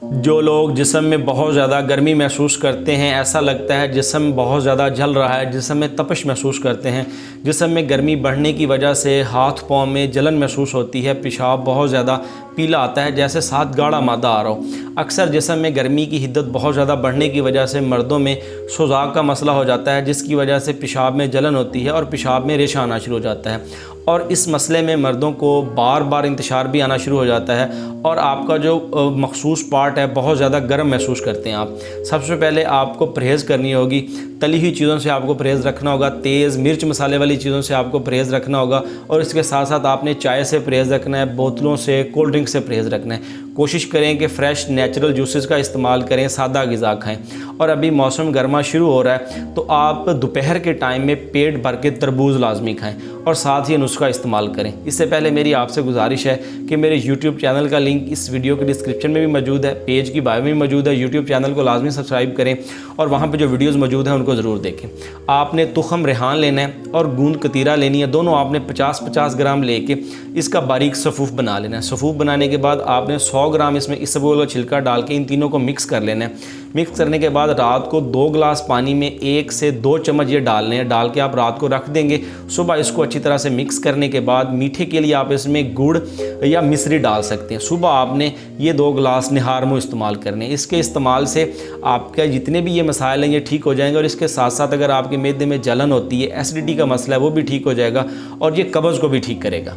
जो लोग जिस्म में बहुत ज़्यादा गर्मी महसूस करते हैं, ऐसा लगता है जिस्म बहुत ज़्यादा जल रहा है, जिस्म में तपिश महसूस करते हैं, जिस्म में गर्मी बढ़ने की वजह से हाथ पाँव में जलन महसूस होती है, पेशाब बहुत ज़्यादा पीला आता है जैसे साथ गाढ़ा मादा आ रहा हो। अक्सर जिस्म में गर्मी की हिद्दत बहुत ज़्यादा बढ़ने की वजह से मर्दों में सोजाक का मसला हो जाता है, जिसकी वजह से पेशाब में जलन होती है और पेशाब में रेशा आना शुरू हो जाता है। और इस मसले में मर्दों को बार बार इंतशार भी आना शुरू हो जाता है और आपका जो मखसूस पार्ट है बहुत ज़्यादा गर्म महसूस करते हैं आप। सबसे पहले आपको परहेज़ करनी होगी, तली हुई चीज़ों से आपको परहेज़ रखना होगा, तेज़ मिर्च मसाले वाली चीज़ों से आपको परहेज़ रखना होगा और इसके साथ साथ आपने चाय से परहेज़ रखना है, बोतलों से, कोल्ड ड्रिंक से परहेज़ रखना है। कोशिश करें कि फ़्रेश नेचुरल जूसेस का इस्तेमाल करें, सादा ग़िज़ा खाएँ। और अभी मौसम गर्मा शुरू हो रहा है तो आप दोपहर के टाइम में पेट भर के तरबूज लाजमी खाएँ और साथ ही नुस्खा इस्तेमाल करें। इससे पहले मेरी आपसे गुजारिश है कि मेरे YouTube चैनल का लिंक इस वीडियो के डिस्क्रिप्शन में भी मौजूद है, पेज की बायो में भी मौजूद है। YouTube चैनल को लाजमी सब्सक्राइब करें और वहाँ पे जो वीडियोस मौजूद हैं उनको ज़रूर देखें। आपने तुखम रेहान लेना है और गूंद कतीरा लेनी है, दोनों आपने 50-50 ग्राम लेके इसका बारीक सफ़ूफ बना लेना है। सफ़ूफ बनाने के बाद आपने 100 ग्राम इसमें इसबगोल का छिलका डाल के इन तीनों को मिक्स कर लेना है। मिक्स करने के बाद रात को 2 गिलास पानी में 1 से 2 चम्मच ये डालने हैं, डाल के आप रात को रख देंगे। सुबह इसको अच्छी तरह से मिक्स करने के बाद मीठे के लिए आप इसमें गुड़ या मिश्री डाल सकते हैं। सुबह आपने ये 2 गिलास निहार मुँह इस्तेमाल करने हैं। इसके इस्तेमाल से आपका जितने भी ये मसाइल हैं ये ठीक हो जाएंगे और इसके साथ साथ अगर आपके मैदे में जलन होती है, एसिडिटी का मसला है, वो भी ठीक हो जाएगा और ये कब्ज़ को भी ठीक करेगा।